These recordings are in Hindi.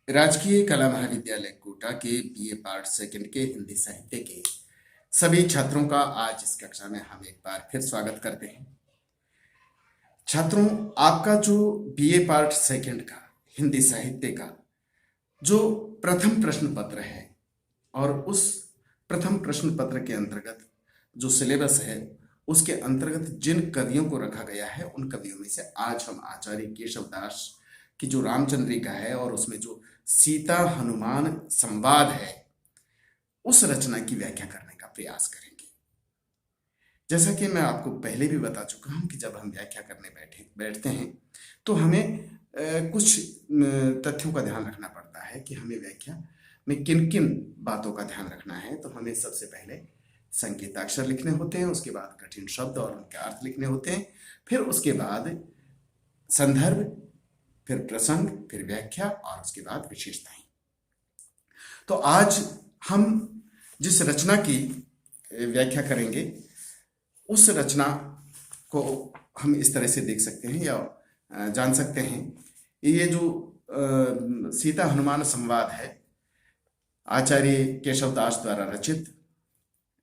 राजकीय कला महाविद्यालय कोटा के बीए पार्ट सेकंड के हिंदी साहित्य के सभी छात्रों का आज इस कक्षा में हम एक बार फिर स्वागत करते हैं। छात्रों, आपका जो बीए पार्ट सेकंड का हिंदी साहित्य का जो प्रथम प्रश्न पत्र है और उस प्रथम प्रश्न पत्र के अंतर्गत जो सिलेबस है उसके अंतर्गत जिन कवियों को रखा गया है उन कवियों में से आज हम आचार्य केशव दास की जो रामचंद्रिका है और उसमें जो सीता हनुमान संवाद है उस रचना की व्याख्या करने का प्रयास करेंगे। जैसा कि मैं आपको पहले भी बता चुका हूं कि जब हम व्याख्या करने बैठते हैं तो हमें कुछ तथ्यों का ध्यान रखना पड़ता है कि हमें व्याख्या में किन किन बातों का ध्यान रखना है। तो हमें सबसे पहले संकेताक्षर लिखने होते हैं, उसके बाद कठिन शब्द और उनके अर्थ लिखने होते हैं, फिर उसके बाद संदर्भ, फिर प्रसंग, फिर व्याख्या और उसके बाद विशेषताएं। तो आज हम जिस रचना की व्याख्या करेंगे उस रचना को हम इस तरह से देख सकते हैं या जान सकते हैं। ये जो सीता हनुमान संवाद है आचार्य केशव दास द्वारा रचित,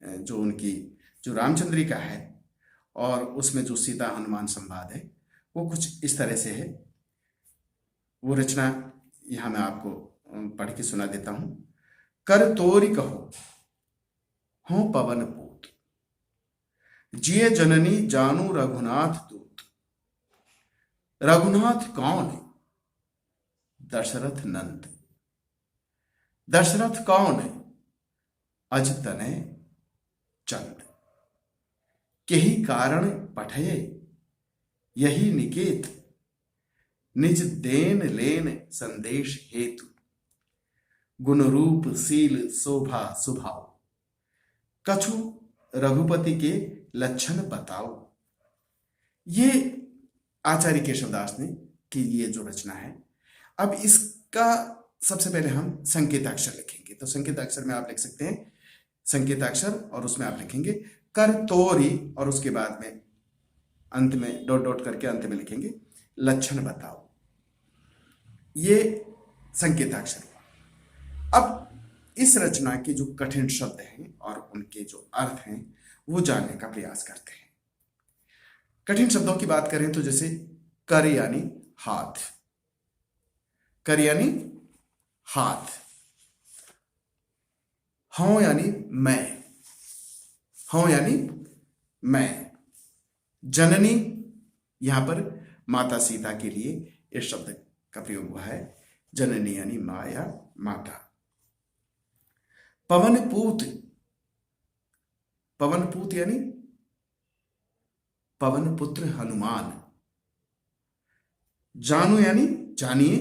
जो उनकी जो रामचंद्रिका है और उसमें जो सीता हनुमान संवाद है वो कुछ इस तरह से है। वो रचना यहां मैं आपको पढ़ के सुना देता हूं। कर तोरी कहो हो पवन पूत, जिये जननी जानू रघुनाथ दूत। रघुनाथ कौन? दशरथ नंद। दशरथ कौन? अज तनय चंद। केहि कारण पठये यही निकेत, निज देन लेन संदेश हेतु। गुण रूप सील शोभा सुभाव, कछु रघुपति के लक्षण बताओ। ये आचार्य केशवदास ने की ये जो रचना है। अब इसका सबसे पहले हम संकेताक्षर लिखेंगे। तो संकेताक्षर में आप लिख सकते हैं संकेताक्षर और उसमें आप लिखेंगे कर तोरी और उसके बाद में अंत में डॉट डॉट करके अंत में लिखेंगे लक्षण बताओ। ये संकेताक्षर हुआ। अब इस रचना के जो कठिन शब्द हैं और उनके जो अर्थ हैं वो जानने का प्रयास करते हैं। कठिन शब्दों की बात करें तो जैसे कर यानी हाथ, कर यानी हाथ, हों यानी मैं, हों यानी मैं, जननी, यहां पर माता सीता के लिए इस शब्द का प्रयोग हुआ है, जननी यानी मां या माता। पवन पूत, पवन पूत यानी पवन पुत्र हनुमान। जानू यानी जानिए,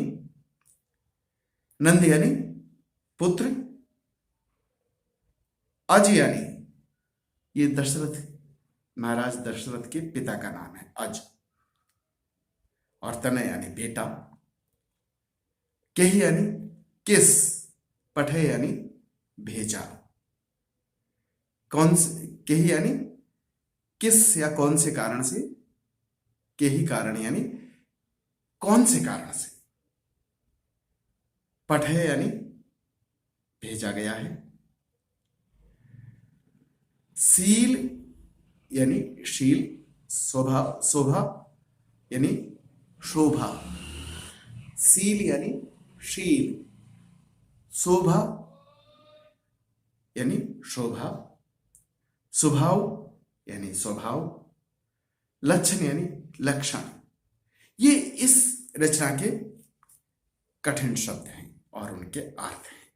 नंद यानी पुत्र, अज यानी ये दशरथ महाराज दशरथ के पिता का नाम है अज, और तनय यानी बेटा, केहि यानी किस, पठे यानी भेजा, कौन से, केहि यानी किस या कौन से कारण से, केहि कारण यानी कौन से कारण से, पठे यानी भेजा गया है, सील यानी शील, शोभा, शोभा यानी शोभा, सील यानी शील, शोभा यानी शोभा, स्वभाव यानी स्वभाव, लक्षण यानी लक्षण। ये इस रचना के कठिन शब्द हैं और उनके अर्थ हैं।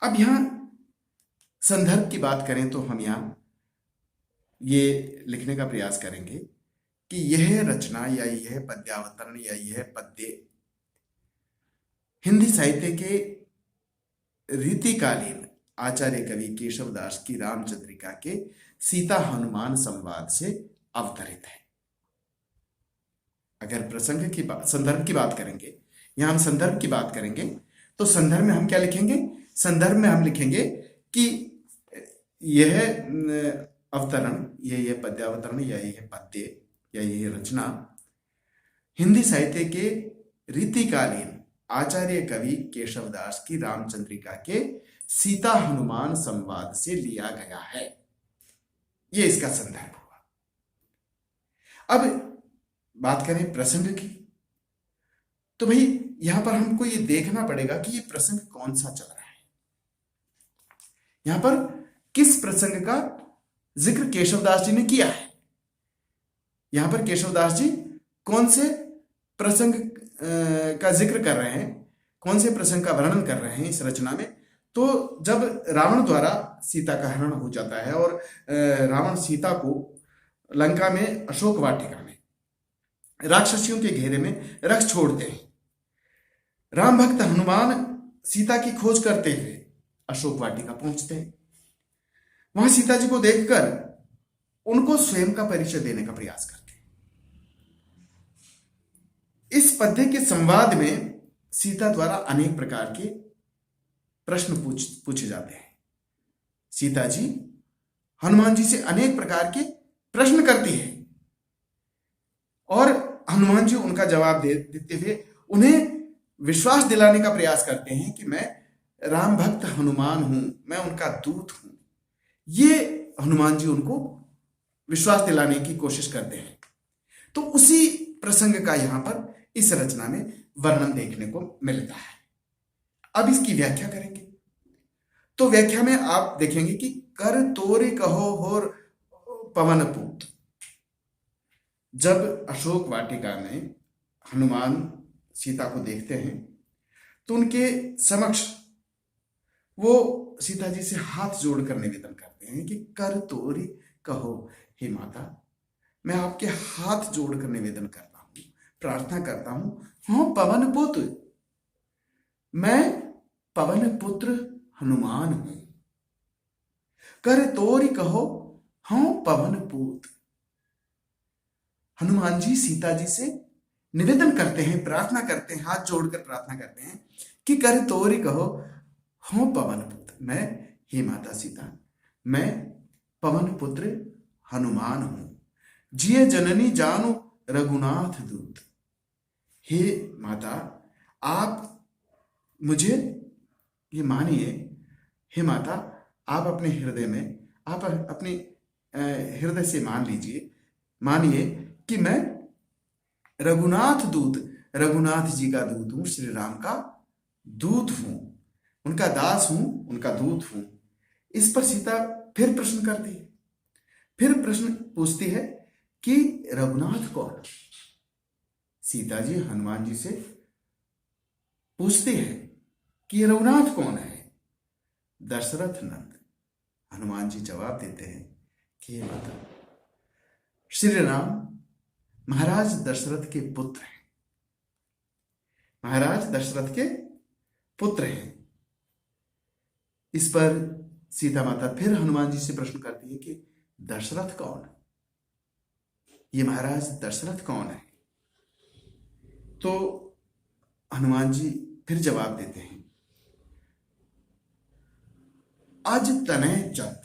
अब यहां संदर्भ की बात करें तो हम यहां ये लिखने का प्रयास करेंगे कि यह रचना या यह पद्यावतरण या यह पद्य हिंदी साहित्य के रीतिकालीन आचार्य कवि केशवदास की रामचंद्रिका के सीता हनुमान संवाद से अवतरित है। अगर प्रसंग की बात, संदर्भ की बात करेंगे, यहां हम संदर्भ की बात करेंगे तो संदर्भ में हम क्या लिखेंगे? संदर्भ में हम लिखेंगे कि यह अवतरण, यह पद्यावतरण या यह पद्य या यह रचना हिंदी साहित्य के रीतिकालीन आचार्य कवि केशवदास की रामचंद्रिका के सीता हनुमान संवाद से लिया गया है। ये इसका संदर्भ हुआ। अब बात करें प्रसंग की, तो भाई यहां पर हमको ये देखना पड़ेगा कि ये प्रसंग कौन सा चल रहा है। यहां पर किस प्रसंग का जिक्र केशवदास जी ने किया है। यहां पर केशवदास जी कौन से प्रसंग का जिक्र कर रहे हैं, कौन से प्रसंग का वर्णन कर रहे हैं इस रचना में। तो जब रावण द्वारा सीता का हरण हो जाता है और रावण सीता को लंका में अशोक वाटिका में राक्षसियों के घेरे में रख छोड़ते हैं, राम भक्त हनुमान सीता की खोज करते हुए अशोक वाटिका पहुंचते हैं। वहां सीता जी को देखकर उनको स्वयं का परिचय देने का प्रयास करते हैं। इस पद्य के संवाद में सीता द्वारा अनेक प्रकार के प्रश्न पूछे जाते हैं। सीता जी हनुमान जी से अनेक प्रकार के प्रश्न करती है और हनुमान जी उनका जवाब देते हुए उन्हें विश्वास दिलाने का प्रयास करते हैं कि मैं राम भक्त हनुमान हूं, मैं उनका दूत हूं। ये हनुमान जी उनको विश्वास दिलाने की कोशिश करते हैं। तो उसी प्रसंग का यहां पर इस रचना में वर्णन देखने को मिलता है। अब इसकी व्याख्या करेंगे। तो व्याख्या में आप देखेंगे कि कर तोरे कहो होर पवन पूत। जब अशोक वाटिका में हनुमान सीता को देखते हैं तो उनके समक्ष वो सीता जी से हाथ जोड़कर निवेदन करते हैं कि कर तोरी कहो हे माता, मैं आपके हाथ जोड़कर निवेदन करता हूं, प्रार्थना करता हूं, हाँ पवन पुत्र, मैं पवन पुत्र हनुमान हूं। कर तोरी कहो हाँ पवन पुत्र। हनुमान जी सीता जी से निवेदन करते हैं, प्रार्थना करते हैं, हाथ जोड़कर प्रार्थना करते हैं कि कर तोरी कहो हाँ पवन पुत्र, मैं हे माता सीता, मैं पवन पुत्र हनुमान हूं, जिये जननी जानो रघुनाथ दूत। हे माता, आप मुझे ये मानिए, हे माता, आप अपने हृदय में, आप अपने हृदय से मान लीजिए, मानिए कि मैं रघुनाथ दूत, रघुनाथ जी का दूत हूं, श्री राम का दूत हूं, उनका दास हूं, उनका दूत हूं। इस पर सीता फिर प्रश्न करती है, फिर प्रश्न पूछती है कि रघुनाथ कौन। सीता जी हनुमान जी से पूछते हैं कि रघुनाथ कौन है। दशरथ नंद। हनुमान जी जवाब देते हैं कि हे माता, श्री राम महाराज दशरथ के पुत्र हैं, महाराज दशरथ के पुत्र हैं। इस पर सीता माता फिर हनुमान जी से प्रश्न करती है कि दशरथ कौन, ये महाराज दशरथ कौन है। तो हनुमान जी फिर जवाब देते हैं, अज तनय चत।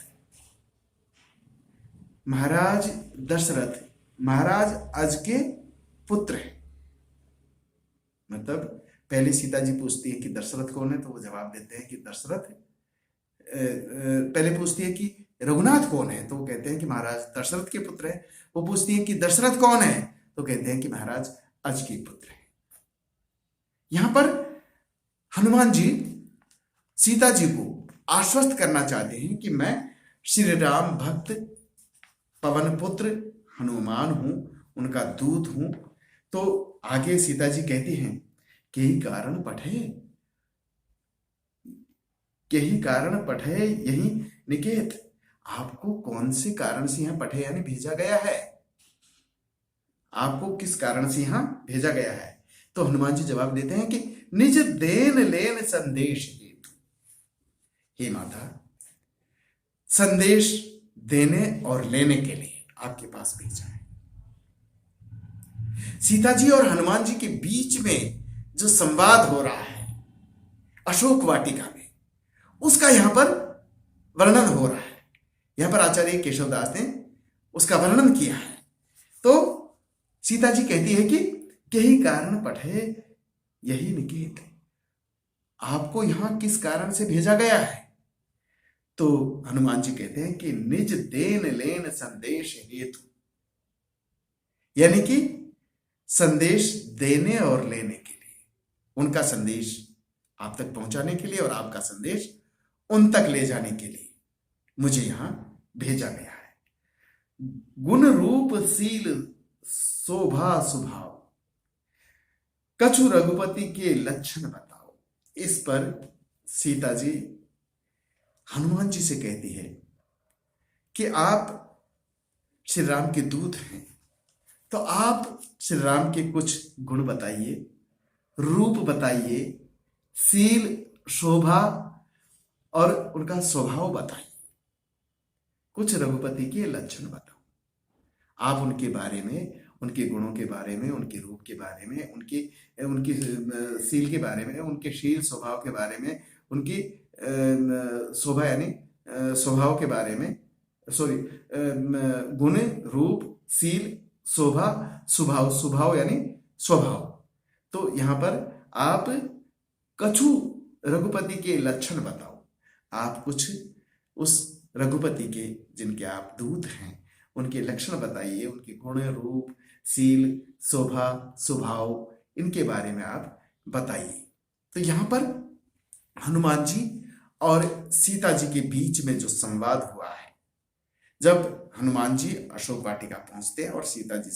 महाराज दशरथ महाराज अज के पुत्र हैं। मतलब पहले सीता जी पूछती है कि दशरथ कौन है, तो वो जवाब देते हैं कि दशरथ, पहले पूछती है कि रघुनाथ कौन है, तो वो कहते हैं कि महाराज दशरथ के पुत्र है। वो पूछती है कि दशरथ कौन है, तो कहते हैं कि महाराज अज के पुत्र है। यहां पर हनुमान जी सीता जी को आश्वस्त करना चाहते हैं कि मैं श्री राम भक्त पवन पुत्र हनुमान हूं, उनका दूत हूं। तो आगे सीता जी कहती हैं कि यही कारण पठे, यही कारण पठे यही निकेत। आपको कौन से कारण से यहां पठे यानी भेजा गया है, आपको किस कारण से यहां भेजा गया है। तो हनुमान जी जवाब देते हैं कि निज देन लेन संदेश हेतु। हे माता, संदेश देने और लेने के लिए आपके पास भेजा है। सीता जी और हनुमान जी के बीच में जो संवाद हो रहा है अशोक वाटिका में, उसका यहां पर वर्णन हो रहा है। यहां पर आचार्य केशवदास ने उसका वर्णन किया है। तो सीता जी कहती है कि यही कारण पठे यही निकेत। आपको यहां किस कारण से भेजा गया है? तो हनुमान जी कहते हैं कि निज देन लेन संदेश हेतु, यानी कि संदेश देने और लेने के लिए, उनका संदेश आप तक पहुंचाने के लिए और आपका संदेश उन तक ले जाने के लिए मुझे यहां भेजा गया है। गुण रूप सील शोभा स्वभाव, कछु रघुपति के लक्षण बताओ। इस पर सीता जी हनुमान जी से कहती है कि आप श्री राम के दूत हैं, तो आप श्री राम के कुछ गुण बताइए, रूप बताइए, शील शोभा और उनका स्वभाव बताइए, कुछ रघुपति के लक्षण बताओ। आप उनके बारे में, उनके गुणों के बारे में, उनके रूप के बारे में, उनकी उनकी शील के बारे में, उनके शील स्वभाव के बारे में, उनकी शोभा यानी स्वभाव के बारे में, सॉरी, गुण रूप शील शोभा स्वभाव, स्वभाव यानी स्वभाव। तो यहां पर आप कछु रघुपति के लक्षण बताओ। आप कुछ उस रघुपति के, जिनके आप दूत हैं, उनके लक्षण बताइए, उनके गुण रूप शील शोभा स्वभाव, इनके बारे में आप बताइए। तो यहां पर हनुमान जी और सीता जी के बीच में जो संवाद हुआ है, जब हनुमान जी अशोक वाटिका पहुंचते हैं और सीता जी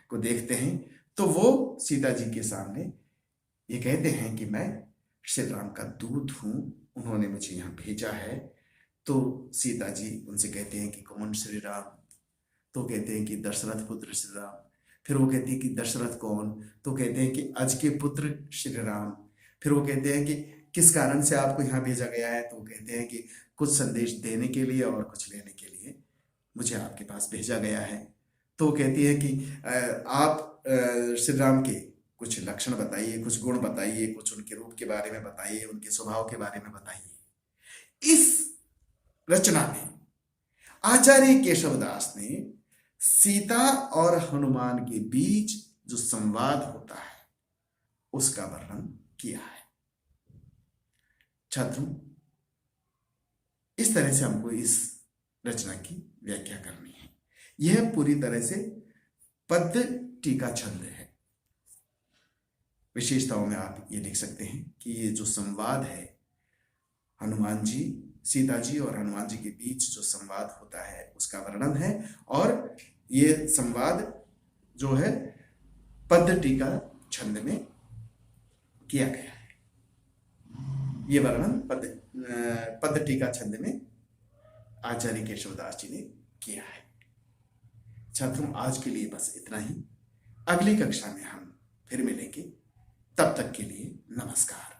को देखते हैं, तो वो सीता जी के सामने ये कहते हैं कि मैं श्री राम का दूत हूं, उन्होंने मुझे यहाँ भेजा है। तो सीता जी उनसे कहते हैं कि कौन श्री राम? तो कहते हैं कि दशरथ पुत्र श्री राम। फिर वो कहते हैं कि दशरथ कौन? तो कहते हैं कि अज के पुत्र श्री राम। फिर वो कहते हैं कि किस कारण से आपको यहाँ भेजा गया है? तो वो कहते हैं कि कुछ संदेश देने के लिए और कुछ लेने के लिए मुझे आपके पास भेजा गया है। तो वो कहती है कि आप श्री राम के कुछ लक्षण बताइए, कुछ गुण बताइए, कुछ उनके रूप के बारे में बताइए, उनके स्वभाव के बारे में बताइए। इस रचना में आचार्य केशवदास ने सीता और हनुमान के बीच जो संवाद होता है उसका वर्णन किया है। छात्रों, इस तरह से हमको इस रचना की व्याख्या करनी है। यह पूरी तरह से पद्य टीका छंद है। विशेषताओं में आप ये देख सकते हैं कि ये जो संवाद है, हनुमान जी, सीता जी और हनुमान जी के बीच जो संवाद होता है उसका वर्णन है, और ये संवाद जो है पद्य टीका छंद में किया गया है। ये वर्णन पद्य टीका छंद में आचार्य केशवदास जी ने किया है। छात्रों, आज के लिए बस इतना ही। अगली कक्षा में हम फिर मिलेंगे। तब तक के लिए नमस्कार।